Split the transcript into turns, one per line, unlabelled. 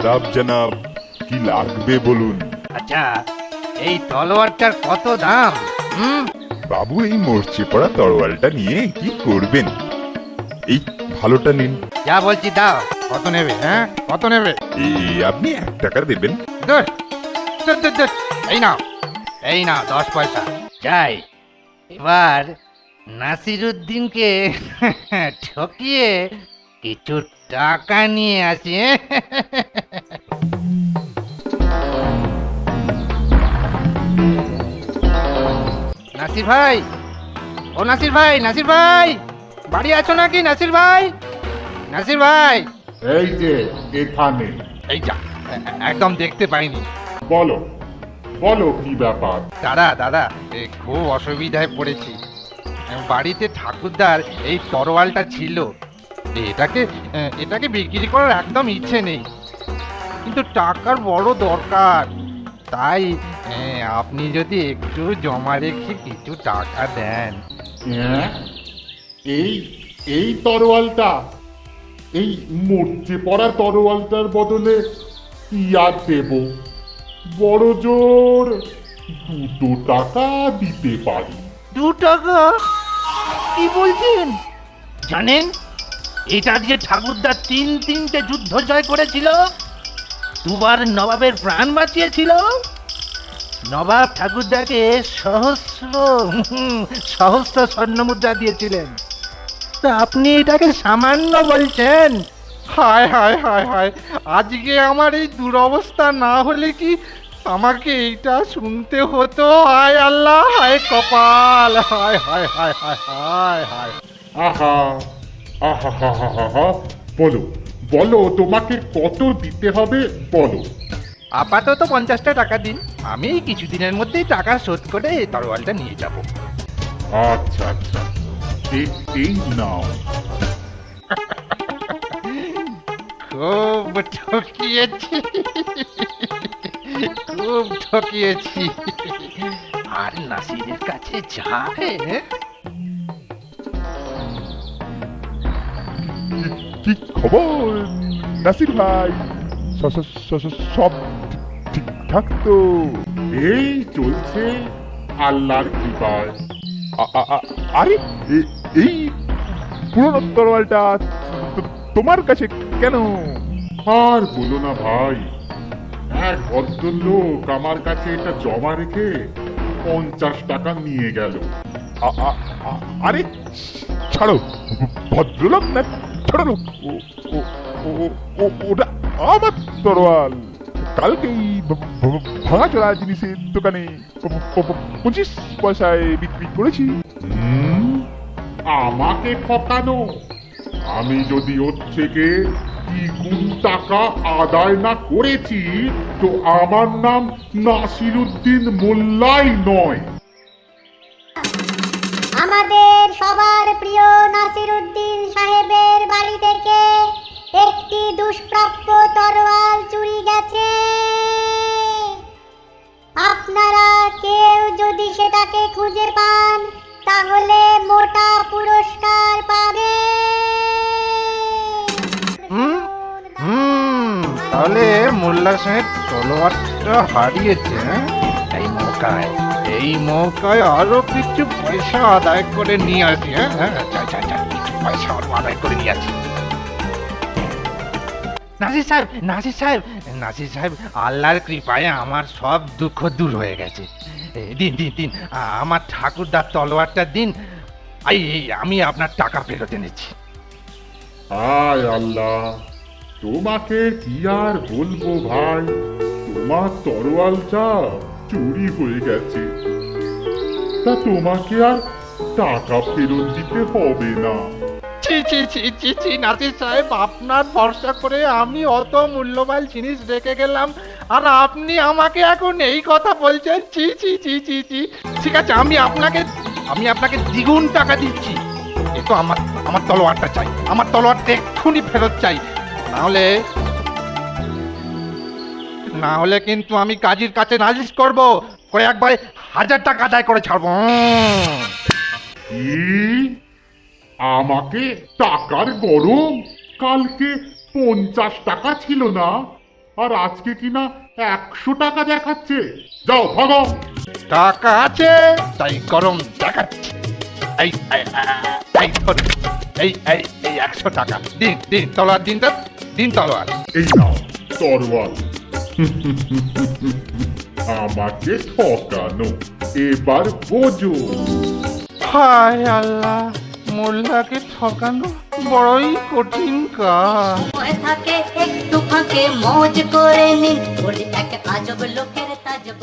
আদাব জনাব, কি লাগবে বলুন।
আচ্ছা, এই তলোয়ারটার কত দাম?
বাবু, এই মরচে পড়া তরোয়ালটা নিয়ে কি করবেন? এই ভালোটা নিন।
যা বলছি দাও। কত নেবে? হ্যাঁ, কত নেবে?
এই আপনি 1 টাকা দেবেন।
ধুর, ধুর, ধুর, ধুর। এই নাও, এই নাও 10 পয়সা। যাই, এবার নাসিরুদ্দিনকে ঠকিয়ে কিছু টাকা নিয়ে আসি। নাসির ভাই, ও নাসির ভাই, নাসির ভাই, বাড়ি আছো নাকি নাসির ভাই? নাসির ভাই,
এই যে এখানে।
এই যা, একদম দেখতে পাইনি।
বলো বলো কি ব্যাপার?
দাদা দাদা, খুব অসুবিধায় পড়েছি। বাড়িতে ঠাকুরদার এই তরোয়ালটা ছিল, এটাকে এটাকে বিক্রি করার একদম ইচ্ছে নেই, কিন্তু টাকার বড় দরকার। তাই আপনি যদি একটু জমা রেখে কিছু টাকা দেন।
হ্যাঁ, এই এই তরোয়ালটা, এই মরচে পড়া তরোয়ালটার বদলে কি আর দেব? বড় জোর 2 টাকা দিতে পারি।
2 টাকা? কি বলছেন? জানেন, এটা দিয়ে ঠাকুরদা 3টে যুদ্ধ জয় করেছিল, 2বার নবাবের প্রাণ বাঁচিয়েছিল। নবাব ঠাকুরদাকে সহস্র সহস্র স্বর্ণমুদ্রা দিয়েছিলেন, তা আপনি এটাকে সামান্য বলছেন? হায় হায় হায় হায়, আজকে আমার এই দুরবস্থা না হলে কি আমাকে এইটা শুনতে হতো? হায় আল্লাহ, হায় কপাল, হায় হায় হায় হায় হায় হায়।
আহা আহা হা হা হা হা। বলো বলো, তোমাকে কত দিতে হবে বলো।
আপাতত 50টা টাকা দিন, আমি কিছুদিনের মধ্যেই টাকা শোধ করে এই তরোয়ালটা নিয়ে যাব।
আচ্ছা আচ্ছা, এই নাও।
খুব ঠকিয়েছি, খুব ঠকিয়েছি। আর নাসিরের কাছে যায়।
কি খবর নাসির ভাই? সব ঠিকঠাক তো?
এই চলছে আল্লাহর কৃপায়।
আরে, এই পুরনো তরোয়ালটা তোমার কাছে কেন?
আর বলো না ভাই, এক ভদ্রলোক আমার কাছে এটা জমা রেখে 50 টাকা নিয়ে গেল।
আরে ছাড়ো, ভদ্রলোক না ছোট লোক, ওটা আমার তরোয়াল। কালকেই ভাঙাচোরা জিনিসের দোকানে 25 পয়সায় বিক্রি করেছি।
আমাকে ঠকানো? আমি যদি ওর থেকে দ্বিগুণ টাকা আদায় না করেছি, তো আমার নাম নাসিরুদ্দিন মোল্লাই নয়।
আমাদের সবার প্রিয় নাসিরুদ্দিন সাহেবের বাড়ি থেকে একটি দুষ্প্রাপ্য তরোয়াল চুরি গেছে। আপনারা কেউ যদি সেটাকে খুঁজে পান, তাহলে মোটা পুরস্কার পাবে।
তাহলে মোল্লা সাহেব তলোয়ারটা হারিয়েছে। এই মৌকায় আরো কিছু পয়সা আদায় করে নিয়ে আসি। কিছু পয়সা আরো আদায় করে নিয়ে আসি। নাসির সাহেব, নাসির সাহেব, নাসির সাহেব, আল্লাহর কৃপায় আমার সব দুঃখ দূর হয়ে গেছে। দিন দিন দিন, আমার ঠাকুরদার তলোয়ারটা দিন, আমি আপনার টাকা ফেরত এনেছি।
হায় আল্লাহ, তোমাকে কি আর বলবো ভাই, তোমার তরোয়ালটা চুরি হয়ে গেছে। তা তোমাকে আর টাকা ফেরত দিতে হবে না।
ছি ছি ছি ছি ছি, নাসির সাহেব, আপনার ভরসা করে আমি অত মূল্যবান জিনিস রেখে গেলাম, আর আপনি আমাকে এখন এই কথা বলছেন? ছি ছি ছি ছি ছি। ঠিক আছে, আমি আপনাকে দ্বিগুণ টাকা দিচ্ছি, কিন্তু আমার তলোয়ারটা চাই, আমার তলোয়ারটা এক্ষুনি ফেরত চাই, না হলে কিন্তু আমি কাজীর কাছে নালিশ করব, করে একবারে 1000 টাকা আদায় করে ছাড়বো।
কি? আমাকে টাকার গরম? কালকে 50 টাকা ছিল না, আর আজকে কিনা 100 টাকা দেখাচ্ছে। যাও ভাগো।
টাকা আছে তাই গরম দেখাচ্ছি। এই এই, এই ধরুন, এই এই এই 100 টাকা দিন দিন, তলোয়ার দিন তো, দিন তলোয়ার।
এই নাও তরোয়াল। আমাকে ঠকানো, এবার বোঝো।
হায় আল্লাহ, মোল্লাকে ঠকানো বড়ই কঠিন কাজ।
সময় থাকে একটু ফাঁকে মौज করে নিন, বলি এক আজব লোকের তাজব